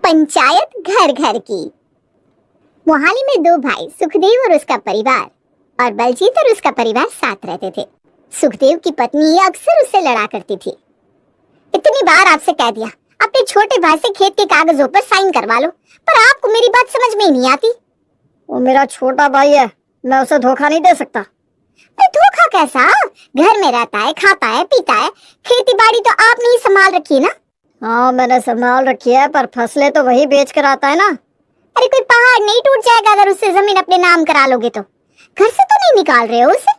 पंचायत घर घर की। मोहाली में दो भाई सुखदेव और उसका परिवार और बलजीत और उसका परिवार साथ रहते थे। सुखदेव की पत्नी अक्सर उससे लड़ा करती थी। इतनी बार आपसे कह दिया अपने छोटे भाई से खेत के कागजों पर साइन करवा लो, पर आपको मेरी बात समझ में ही नहीं आती। वो मेरा छोटा भाई है, मैं उसे धोखा नहीं दे सकता। धोखा कैसा? घर में रहता है, खाता है, पीता है। खेती बाड़ी तो आपने ही संभाल रखी है ना? हाँ मैंने संभाल रखी है, पर फसलें तो वही बेच कर आता है ना। अरे कोई पहाड़ नहीं टूट जाएगा अगर उससे जमीन अपने नाम करा लोगे तो? घर से तो नहीं निकाल रहे हो उसे?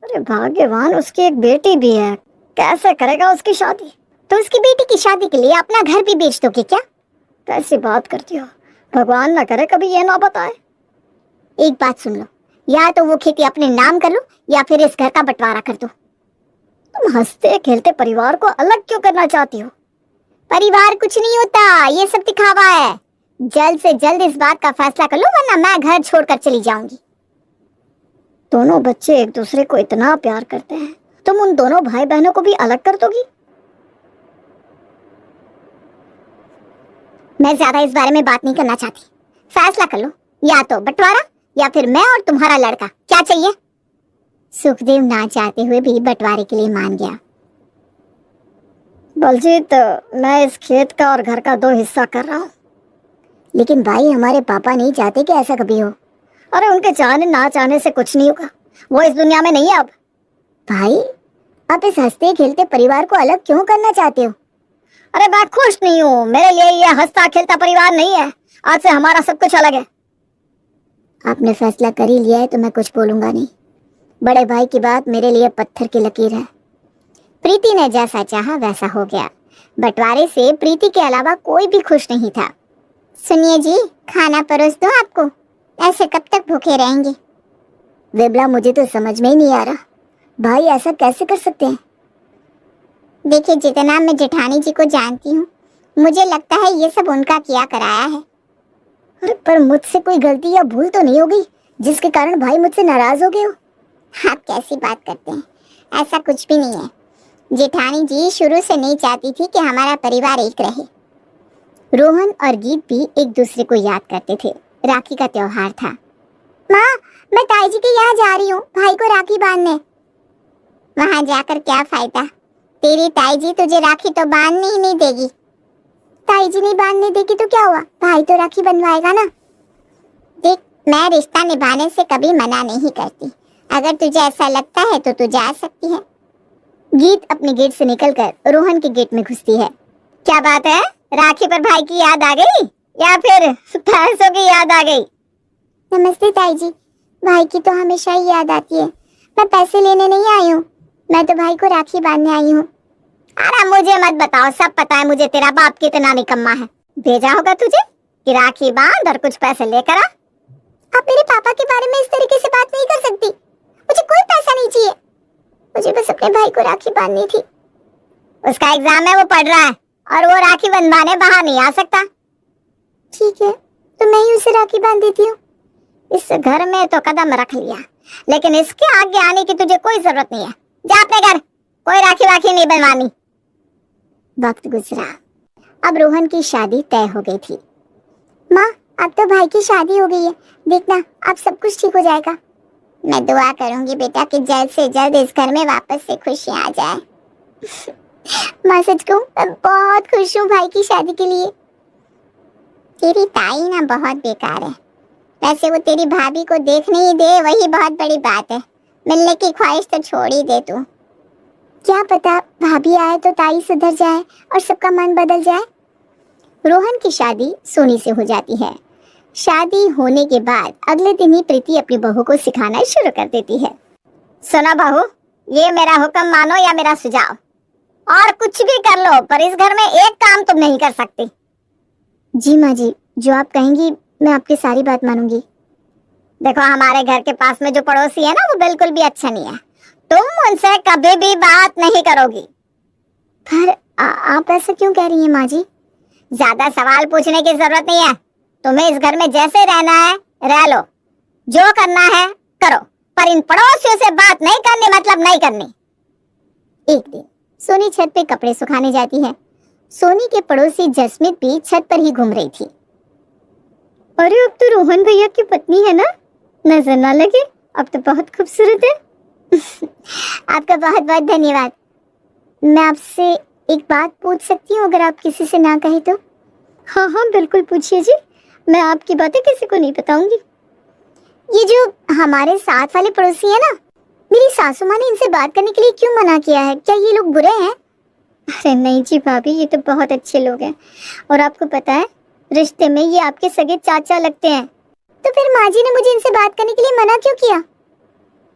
अरे भाग्यवान, उसकी एक बेटी भी है, कैसे करेगा उसकी शादी? तो उसकी बेटी की शादी के लिए अपना घर भी बेच दोगे क्या? कैसी बात करती हो, भगवान ना करे कभी ये ना बताए। एक बात सुन लो, या तो वो खेती अपने नाम कर लो या फिर इस घर का बंटवारा कर दो। तुम हंसते खेलते परिवार को अलग क्यों करना चाहती हो? परिवार कुछ नहीं होता, ये सब दिखावा है। जल्द से जल्द इस बात का फैसला कर लो, वरना मैं घर छोड़कर चली जाऊंगी। दोनों बच्चे एक दूसरे को इतना प्यार करते हैं, तुम उन दोनों भाई बहनों को भी अलग कर दोगी? मैं ज्यादा इस बारे में बात नहीं करना चाहती। फैसला कर लो, या तो बंटवारा या फिर मैं और तुम्हारा लड़का। क्या चाहिए? सुखदेव ना चाहते हुए भी बंटवारे के लिए मान गया। बलजीत, मैं इस खेत का और घर का 2 हिस्सा कर रहा हूँ। लेकिन भाई, हमारे पापा नहीं चाहते कि ऐसा कभी हो। अरे उनके चाहने ना चाहने से कुछ नहीं होगा, वो इस दुनिया में नहीं है अब। भाई, आप इस हंसते खेलते परिवार को अलग क्यों करना चाहते हो? अरे मैं खुश नहीं हूँ, मेरे लिए ये हंसता खेलता परिवार नहीं है। आज से हमारा सब कुछ अलग है। आपने फैसला कर ही लिया है तो मैं कुछ बोलूंगा नहीं। बड़े भाई की बात मेरे लिए पत्थर की लकीर है। प्रीति ने जैसा चाहा वैसा हो गया। बंटवारे से प्रीति के अलावा कोई भी खुश नहीं था। सुनिए जी, खाना परोस दो आपको। ऐसे कब तक भूखे रहेंगे? विमला, मुझे तो समझ में ही नहीं आ रहा, भाई ऐसा कैसे कर सकते हैं? देखिए, जितना मैं जेठानी जी को जानती हूँ, मुझे लगता है ये सब उनका किया कराया है। अरे पर मुझसे कोई गलती या भूल तो नहीं हो गई जिसके कारण भाई मुझसे नाराज हो गए हो? आप कैसी बात करते हैं? ऐसा कुछ भी नहीं है। जेठानी जी शुरू से नहीं चाहती थी कि हमारा परिवार एक रहे। रोहन और गीत भी एक दूसरे को याद करते थे। राखी का त्योहार था। माँ, मैं ताई जी के यहाँ जा रही हूँ भाई को राखी बांधने। वहाँ जाकर क्या फायदा? तेरी ताई जी तुझे राखी तो बांधने ही नहीं देगी। ताई जी नहीं बांधने देगी तो क्या हुआ, भाई तो राखी बंधवाएगा ना। देख, मैं रिश्ता निभाने से कभी मना नहीं करती। अगर तुझे ऐसा लगता है तो तू जा सकती है। गीत अपने गेट से निकलकर रोहन के गेट में घुसती है। क्या बात है, राखी पर भाई की याद आ गई या फिर पैसों की याद आ गई? नमस्ते ताई जी, भाई की तो हमेशा ही याद आती है। मैं पैसे लेने नहीं आई हूँ, मैं तो भाई को राखी बांधने आई हूँ। अरे मुझे मत बताओ, सब पता है मुझे तेरा बाप कितना निकम्मा है। भेजा होगा तुझे कि राखी बांध और कुछ पैसे लेकर आ। आप मेरे पापा के बारे में इस तरीके से बात नहीं कर सकती। मुझे कोई पैसा नहीं चाहिए, मुझे बस अपने भाई को राखी बांधनी थी। उसका एग्जाम है, वो पढ़ रहा है और वो राखी बंधवाने बाहर नहीं आ सकता। ठीक है, तो मैं ही उसे राखी बांध देती हूँ। इस घर में तो कदम रख लिया, लेकिन इसके आगे आने की तुझे कोई जरूरत नहीं है। जा अपने घर, कोई राखी वाखी नहीं बनवानी। वक्त गुजरा। अब रोहन की शादी तय हो गई थी। माँ, अब तो भाई की शादी हो गई है, देखना अब सब कुछ ठीक हो जाएगा। मैं दुआ करूंगी बेटा कि जल्द से जल्द इस घर में वापस से खुशियां आ जाए। माँ सच कहूं, मैं बहुत खुश हूँ भाई की शादी के लिए। तेरी ताई ना बहुत बेकार है। वैसे वो तेरी भाभी को देखने ही दे, वही बहुत बड़ी बात है। मिलने की ख्वाहिश तो छोड़ ही दे तू। क्या पता भाभी आए तो ताई सुधर जाए और सबका मन बदल जाए। रोहन की शादी सोनी से हो जाती है। शादी होने के बाद अगले दिन ही प्रीति अपनी बहू को सिखाना शुरू कर देती है। सुना बहू, ये मेरा हुक्म मानो या मेरा सुझाव, और कुछ भी कर लो, पर इस घर में एक काम तुम नहीं कर सकती। जी माँ जी, जो आप कहेंगी मैं आपकी सारी बात मानूंगी। देखो, हमारे घर के पास में जो पड़ोसी है ना, वो बिल्कुल भी अच्छा नहीं है। तुम उनसे कभी भी बात नहीं करोगी। पर आप ऐसा क्यों कह रही हैं माँ जी? ज्यादा सवाल पूछने की जरूरत नहीं है। तुम्हें इस घर में जैसे रहना है रह लो, जो करना है करो, पर इन पड़ोसियों से बात नहीं करनी, मतलब नहीं करनी। एक दिन सोनी छत पे कपड़े सुखाने जाती है। सोनी के पड़ोसी जसमीत भी छत पर ही घूम रही थी। अरे अब तो रोहन भैया की पत्नी है ना, नजर ना लगे, अब तो बहुत खूबसूरत है। आपका बहुत बहुत धन्यवाद। मैं आपसे एक बात पूछ सकती हूँ अगर आप किसी से ना कहे तो? हाँ हाँ बिल्कुल पूछिए जी, मैं आपकी बातें किसी को नहीं बताऊंगी। ये जो हमारे साथ वाले पड़ोसी है ना, मेरी सासू माँ ने इनसे बात करने के लिए क्यों मना किया है? क्या ये लोग बुरे हैं? अरे नहीं जी भाभी, ये तो बहुत अच्छे लोग हैं, और आपको पता है रिश्ते में ये आपके सगे चाचा लगते हैं। तो फिर माँ जी ने मुझे इनसे बात करने के लिए मना क्यों किया?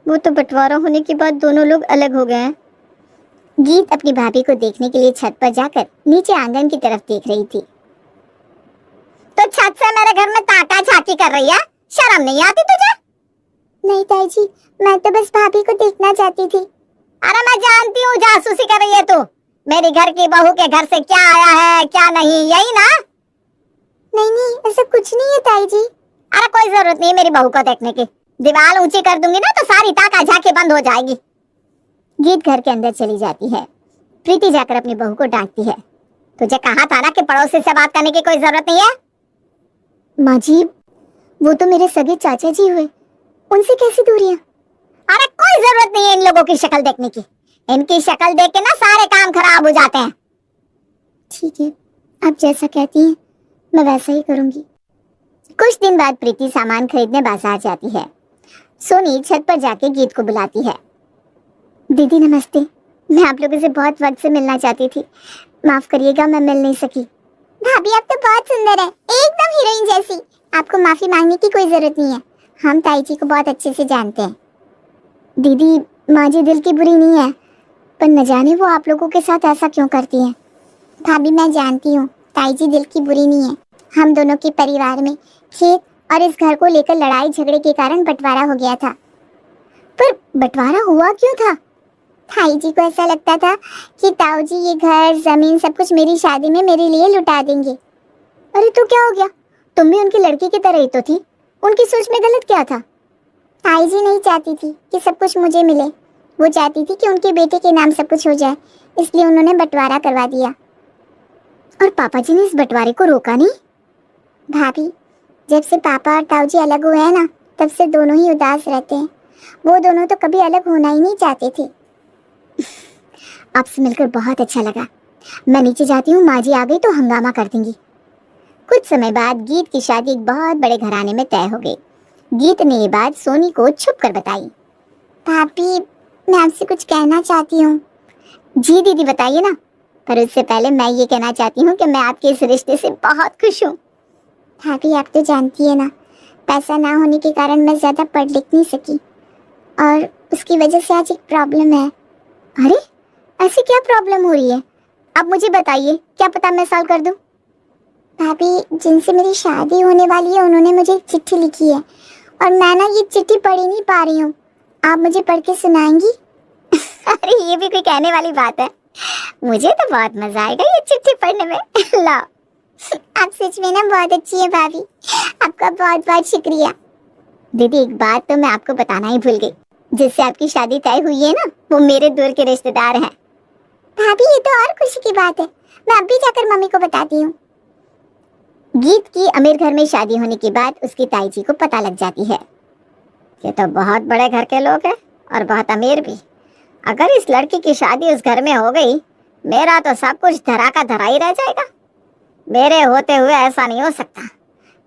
वो तो बंटवारा होने के बाद दोनों लोग अलग हो गए हैं। गीत अपनी भाभी को देखने के लिए छत पर जाकर नीचे आंगन की तरफ देख रही थी। तो छत से मेरे घर में ताका झांकी कर रही है, शर्म नहीं आती तुझे? नहीं ताई जी, मैं तो बस भाभी को देखना चाहती थी। अरे मैं जानती हूँ जासूसी कर रही है तू। मेरी घर की बहू के घर से क्या आया है क्या नहीं, यही ना? नहीं नहीं, ऐसा कुछ नहीं है ताई जी। अरे कोई जरूरत नहीं है मेरी बहू को देखने की। दीवार ऊंची कर दूंगी ना तो सारी ताका झांकी बंद हो जाएगी। गीत घर के अंदर चली जाती है। प्रीति जाकर अपनी बहू को डांटती है। तुझे कहा था ना कि पड़ोसी से बात करने की कोई जरूरत नहीं है। माँ जी, वो तो मेरे सगे चाचा जी हुए, उनसे कैसी दूरियां? अरे कोई जरूरत नहीं है इन लोगों की शक्ल देखने की। इनकी शक्ल देख के ना सारे काम खराब हो जाते हैं। ठीक है, आप जैसा कहती हैं मैं वैसा ही करूंगी। कुछ दिन बाद प्रीति सामान खरीदने बाजार जाती है। सोनी छत पर जाके गीत को बुलाती है। दीदी नमस्ते, मैं आप लोगों से बहुत वक्त से मिलना चाहती थी, माफ करिएगा मैं मिल नहीं सकी। भाभी आप तो बहुत सुंदर है, एकदम हीरोइन जैसी। आपको माफी मांगने की कोई जरूरत नहीं है, हम ताई जी को बहुत अच्छे से जानते हैं। दीदी, माँ जी दिल की बुरी नहीं है, पर न जाने वो आप लोगों के साथ ऐसा क्यों करती हैं। भाभी मैं जानती हूँ ताई जी दिल की बुरी नहीं है। हम दोनों के परिवार में खेत और इस घर को लेकर लड़ाई झगड़े के कारण बंटवारा हो गया था। पर बंटवारा हुआ क्यों था? ताई जी को ऐसा लगता था कि ताऊ जी ये घर जमीन सब कुछ मेरी शादी में मेरे लिए लुटा देंगे। अरे तो क्या हो गया, तुम भी उनकी लड़की की तरह ही तो थी, उनकी सोच में गलत क्या था? ताई जी नहीं चाहती थी कि सब कुछ मुझे मिले, वो चाहती थी कि उनके बेटे के नाम सब कुछ हो जाए, इसलिए उन्होंने बंटवारा करवा दिया। और पापा जी ने इस बंटवारे को रोका नहीं? भाभी, जब से पापा और ताऊ जी अलग हुए हैं ना, तब से दोनों ही उदास रहते हैं। वो दोनों तो कभी अलग होना ही नहीं चाहते थे। आपसे मिलकर बहुत अच्छा लगा, मैं नीचे जाती हूँ, माँ जी आ गई तो हंगामा कर देंगी। कुछ समय बाद गीत की शादी एक बहुत बड़े घराने में तय हो गई। गीत ने ये बात सोनी को छुप कर बताई। भाभी, मैं आपसे कुछ कहना चाहती हूँ। जी दीदी बताइए ना, पर उससे पहले मैं ये कहना चाहती हूँ कि मैं आपके इस रिश्ते से बहुत खुश हूँ। भाभी आप तो जानती है ना, पैसा ना होने के कारण मैं ज़्यादा पढ़ लिख नहीं सकी, और उसकी वजह से आज एक प्रॉब्लम है। अरे ऐसी क्या प्रॉब्लम हो रही है, आप मुझे बताइए, क्या पता मैं सॉल्व कर दूँ। भाभी, जिनसे मेरी शादी होने वाली है उन्होंने मुझे एक चिट्ठी लिखी है, और मैं ना ये चिट्ठी पढ़ ही नहीं पा रही हूँ, आप मुझे पढ़ के सुनाएंगी? अरे ये भी कोई कहने वाली बात है, मुझे तो बहुत मजा आएगा ये चिट्ठी पढ़ने में। ला, आप सच में ना बहुत अच्छी है भाभी, आपका बहुत बहुत शुक्रिया। दीदी एक बात तो मैं आपको बताना ही भूल गई, जिससे आपकी शादी तय हुई है ना, वो मेरे दूर के रिश्तेदार हैं। भाभी ये तो और खुशी की बात है, मैं अभी जाकर मम्मी को बताती हूँ। गीत की अमीर घर में शादी होने के बाद उसकी ताई जी को पता लग जाती है। ये तो बहुत बड़े घर के लोग हैं और बहुत अमीर भी। अगर इस लड़की की शादी उस घर में हो गई, मेरा तो सब कुछ धरा का धरा ही रह जाएगा। मेरे होते हुए ऐसा नहीं हो सकता,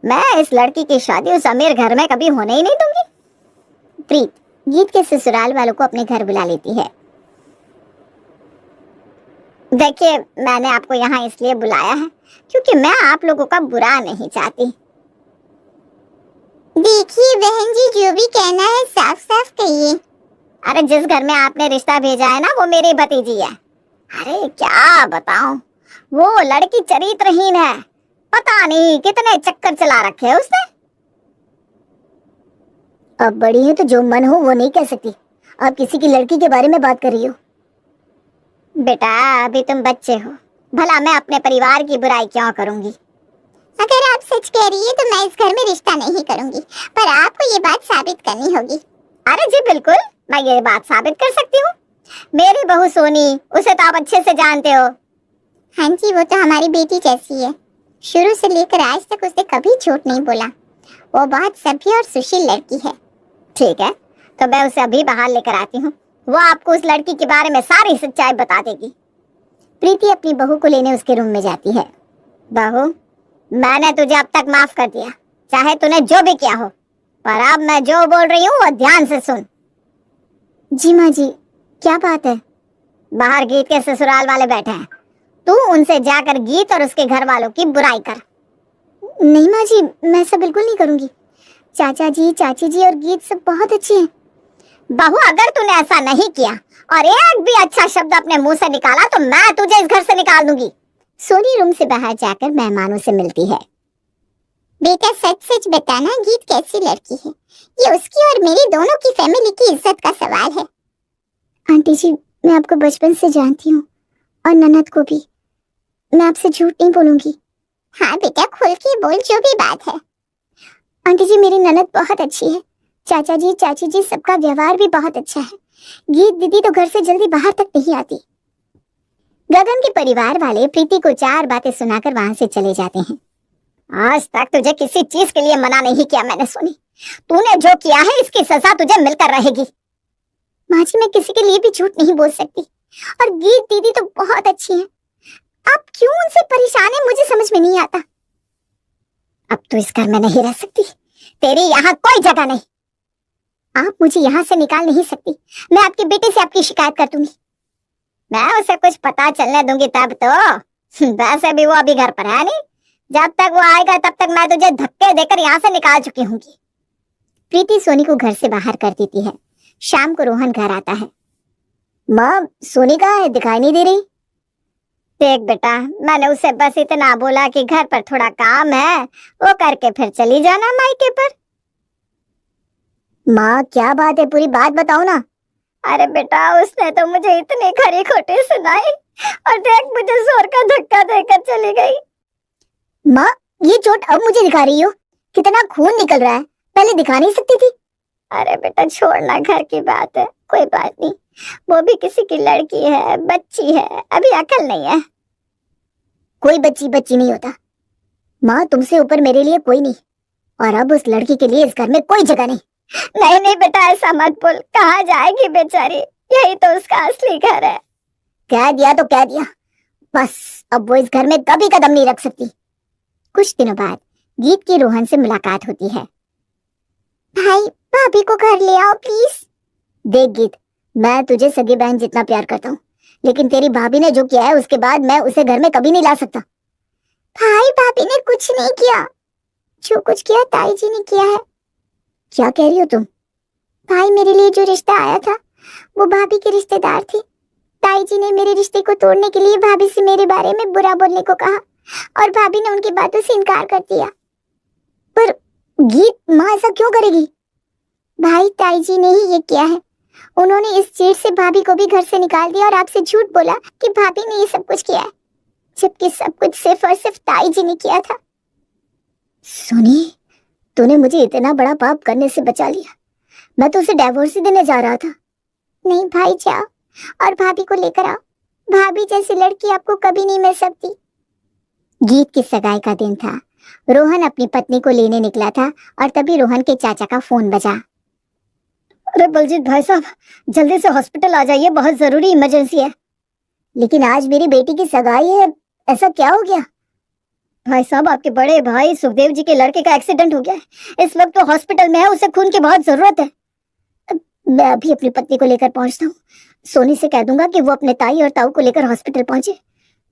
मैं इस लड़की की शादी उस अमीर घर में कभी होने ही नहीं दूंगी। प्रीत गीत के ससुराल वालों को अपने घर बुला लेती है। देखिए, मैंने आपको यहाँ इसलिए बुलाया है क्योंकि मैं आप लोगों का बुरा नहीं चाहती। देखिए बहन जी, जो भी कहना है साफ साफ कहिए। अरे जिस घर में आपने रिश्ता भेजा है ना, वो मेरी भतीजी है। अरे क्या बताऊं, वो लड़की चरित्रहीन है, पता नहीं कितने चक्कर चला रखे हैं उसने। अब बड़ी है तो जो मन हो वो नहीं कह सकती, आप किसी की लड़की के बारे में बात कर रही हो। बेटा अभी तुम बच्चे हो, भला मैं अपने परिवार की बुराई क्यों करूंगी। अगर आप सच कह रही है तो मैं इस घर में रिश्ता नहीं करूंगी, पर आपको ये बात साबित करनी होगी। अरे जी बिल्कुल, मैं ये बात साबित कर सकती हूँ। मेरी बहू सोनी, उसे तो आप अच्छे से जानते हो। हाँ जी, वो तो हमारी बेटी जैसी है। शुरू से लेकर आज तक उसने कभी झूठ नहीं बोला। वो बहुत सभ्य और सुशील लड़की है। ठीक है, तो मैं उसे अभी बाहर लेकर आती हूँ। वो आपको उस लड़की के बारे में सारी सच्चाई बता देगी। प्रीति अपनी बहू को लेने उसके रूम में जाती है। बहू, मैंने तुझे अब तक माफ कर दिया, चाहे तूने जो भी किया हो, पर अब मैं जो बोल रही हूँ वो ध्यान से सुन। जी माँ जी, क्या बात है? बाहर गीत के ससुराल वाले बैठे हैं, तू उनसे जाकर गीत और उसके घर वालों की बुराई कर। नहीं माँ जी, मैं ऐसा बिल्कुल नहीं करूंगी। चाचा जी, चाची जी और गीत सब बहुत अच्छे हैं। बहू, अगर तूने ऐसा नहीं किया और एक भी अच्छा शब्द अपने मुंह से निकाला तो मैं तुझे इस घर से निकाल दूंगी। सोनी रूम से बाहर जाकर मेहमानों से मिलती है। बेटा सच सच बताना, गीत कैसी लड़की है? ये उसकी और मेरी दोनों की फैमिली की इज्जत का सवाल है। आंटी जी, मैं आपको बचपन से जानती हूँ और ननद को भी। मैं आपसे झूठ नहीं बोलूंगी। हाँ बेटा, खुल के बोल जो भी बात है। आंटी जी, मेरी ननद बहुत अच्छी है। चाचा जी, चाची जी, सबका व्यवहार भी बहुत अच्छा है। गीत दीदी तो घर से जल्दी बाहर तक नहीं आती। गगन के परिवार वाले प्रीति को 4 बातें सुनाकर वहां से चले जाते हैं। आज तक तुझे किसी चीज के लिए मना नहीं किया मैंने सोनी। तूने जो किया है इसकी सजा तुझे मिलकर रहेगी। माँ जी, मैं किसी के लिए भी झूठ नहीं बोल सकती। और गीत दीदी तो बहुत अच्छी हैं। आप क्यों उनसे परेशान हैं, मुझे समझ में नहीं आता। अब तो इस घर में नहीं रह सकती, तेरी यहाँ कोई जगह नहीं। आप मुझे यहाँ से निकाल नहीं सकती। मैं आपके बेटे से आपकी शिकायत कर दूंगी। मैं उसे कुछ पता चलने दूंगी तब तो। वैसे भी वो अभी घर पर है नहीं। जब तक वो आएगा तब तक मैं तुझे धक्के देकर यहाँ से निकाल चुकी हूँगी। प्रीति सोनी को घर से बाहर कर देती है। शाम को रोहन घर आता है। माँ, सोनी कहाँ है? दिखाई नहीं दे रही। देख बेटा, मैंने उसे बस इतना बोला कि घर पर थोड़ा काम है, वो करके फिर चली जाना मायके पर। माँ, क्या बात है? पूरी बात बताओ ना। अरे बेटा, उसने तो मुझे इतनी खरी खोटी सुनाई और देख मुझे जोर का धक्का देकर चली गई। माँ, ये चोट अब मुझे दिखा रही हो? कितना खून निकल रहा है, पहले दिखा नहीं सकती थी? अरे बेटा छोड़ना, घर की बात है, कोई बात नहीं। वो भी किसी की लड़की है, बच्ची है, अभी अकल नहीं है। कोई बच्ची बच्ची नहीं होता माँ, तुमसे ऊपर मेरे लिए कोई नहीं। और अब उस लड़की के लिए इस घर में कोई जगह नहीं। नहीं नहीं बेटा, ऐसा मत बोल। कहाँ जाएगी बेचारी? यही तो उसका असली घर है। कह दिया तो कह दिया, बस अब वो इस घर में कभी कदम नहीं रख सकती। कुछ दिनों बाद गीत की रोहन से मुलाकात होती है। भाई, भाभी को घर ले आओ प्लीज। देख गीत, मैं तुझे सगी बहन जितना प्यार करता हूँ, लेकिन तेरी भाभी ने जो किया है उसके बाद मैं उसे घर में कभी नहीं ला सकता। भाई, भाभी ने कुछ नहीं किया। जो कुछ किया ताई जी ने किया है। क्या कह रही हो तुम? भाई, मेरे लिए जो रिश्ता आया था वो भाभी के रिश्तेदार थे। ताई जी ने मेरे रिश्ते को तोड़ने के लिए भाभी से मेरे बारे में बुरा बोलने को कहा और भाभी ने उनकी बातों से इनकार कर दिया। पर गीत, माँ ऐसा क्यों करेगी? भाई, ताई जी ने ही ये किया है। उन्होंने इस चीज से भाभी को भी घर से निकाल दिया और आपसे झूठ बोला कि भाभी ने ये सब कुछ किया है, जबकि सब कुछ सिर्फ और सिर्फ ताई जी ने किया था। सुनी, तूने मुझे इतना बड़ा पाप करने से बचा लिया। मैं तो उसे डिवोर्स ही देने जा रहा था। नहीं भाई, जाओ और भाभी को लेकर आओ। भाभी जैसी लड़की आपको कभी नहीं मिल सकती। गीत की सगाई का दिन था। रोहन अपनी पत्नी को लेने निकला था और तभी रोहन के चाचा का फोन बजा। अरे बलजीत भाई साहब, जल्दी से हॉस्पिटल आ जाइए, बहुत जरूरी इमरजेंसी है। लेकिन आज मेरी बेटी की सगाई है, ऐसा क्या हो गया? भाई साहब, आपके बड़े भाई सुखदेव जी के लड़के का एक्सीडेंट हो गया है। इस वक्त वो हॉस्पिटल में है, उसे खून की बहुत जरूरत है। मैं अभी अपनी पत्नी को लेकर पहुंचता हूँ। सोनी से कह दूंगा कि वो अपने ताई और ताऊ को लेकर हॉस्पिटल पहुंचे।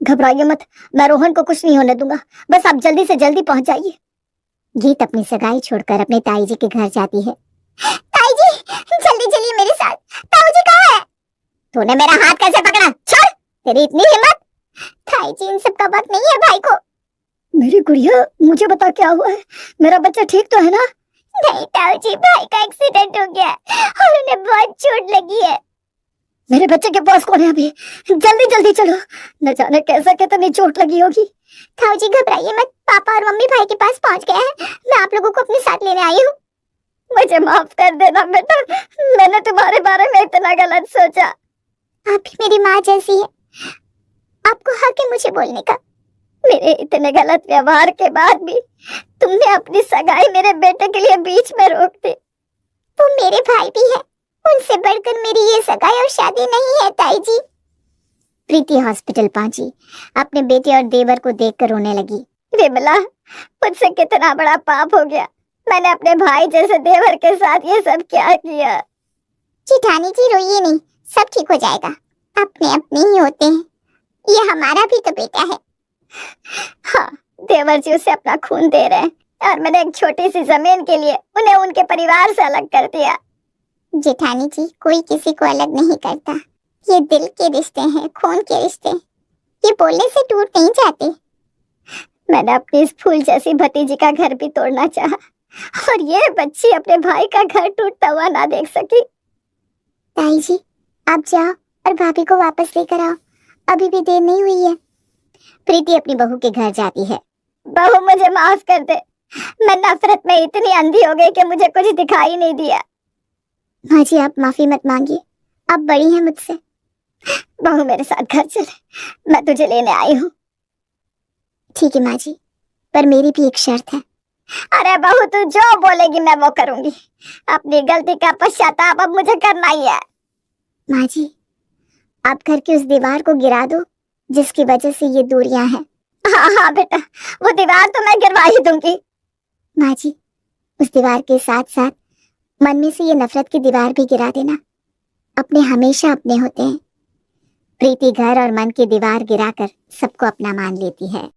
घबराइए मत, मैं रोहन को कुछ नहीं होने दूंगा, बस आप जल्दी से जल्दी पहुंच जाइए। गीत अपनी सगाई छोड़कर अपने ताई जी के घर जाती है। ताई जी, जल्दी चलिए मेरे साथ। ताऊ जी कहाँ है? तूने मेरा हाथ कैसे पकड़ा? छोड़, तेरी इतनी हिम्मत? ताई जी, इन सब का वक्त नहीं है भाई को। मेरी गुड़िया, मुझे बता क्या हुआ है? मेरा बच्चा ठीक तो है ना? नहीं ताऊ जी, भाई का एक्सीडेंट हो गया है और उन्हें बहुत चोट लगी है। मेरे बच्चे के पास कौन है अभी? जल्दी जल्दी चलो, न जाने कैसे कितनी चोट लगी होगी। ताऊ जी घबराइए मत, पापा और मम्मी भाई के पास पहुंच गए हैं। मैं आप लोगों को अपने साथ लेने आई हूँ। मुझे माफ कर देना बेटा, मैंने तुम्हारे बारे में इतना गलत सोचा। आप भी मेरी माँ जैसी है। आपको हक है मुझे बोलने का। मेरे इतने गलत व्यवहार के बाद भी तुमने अपनी सगाई मेरे बेटे के लिए बीच में रोक दी। वो मेरे भाई भी है, उनसे बढ़कर मेरी ये सगाई और शादी नहीं है ताई जी। प्रीति हॉस्पिटल पहुंची, अपने बेटे और देवर को देखकर रोने लगी। विमला, मुझसे कितना बड़ा पाप हो गया। मैंने अपने भाई जैसे देवर के साथ ये सब क्या किया। जेठानी जी रोइए नहीं, सब ठीक हो जाएगा। अपने अपने ही होते हैं, ये हमारा भी तो बेटा है। हाँ, देवर जी उसे अपना खून दे रहे हैं और मैंने एक छोटी सी जमीन के लिए उन्हें उनके परिवार से अलग कर दिया। जेठानी जी, कोई किसी को अलग नहीं करता। ये दिल के रिश्ते हैं, खून के रिश्ते। ये बोलने से टूट नहीं जाते। मैंने अपनी इस फूल जैसी भतीजी का घर भी तोड़ना चाहा और ये बच्ची अपने भाई का घर टूटता हुआ ना देख सकी। ताई जी, आप जाओ और भाभी को वापस लेकर आओ, अभी भी देर नहीं हुई है। प्रीति अपनी बहू के घर जाती है। बहू, मुझे माफ कर दे। मैं नफरत में इतनी अंधी हो गई कि मुझे कुछ दिखाई नहीं दिया। माँ जी, आप माफी मत मांगिए, आप बड़ी हैं मुझसे। बहू, मेरे साथ घर चले, मैं तुझे लेने आई हूँ। ठीक है माँ जी, पर मेरी भी एक शर्त है। अरे बहू, तू जो बोलेगी मैं वो करूंगी। अपनी गलती का पश्चाताप अब मुझे करना ही है। माँ जी, आप घर की उस दीवार को गिरा दो जिसकी वजह से ये दूरियां हैं। हाँ हाँ बेटा, वो दीवार तो मैं गिरवा ही दूंगी। माँ जी, उस दीवार के साथ साथ मन में से ये नफरत की दीवार भी गिरा देना। अपने हमेशा अपने होते हैं। प्रीति घर और मन की दीवार गिराकर सबको अपना मान लेती है।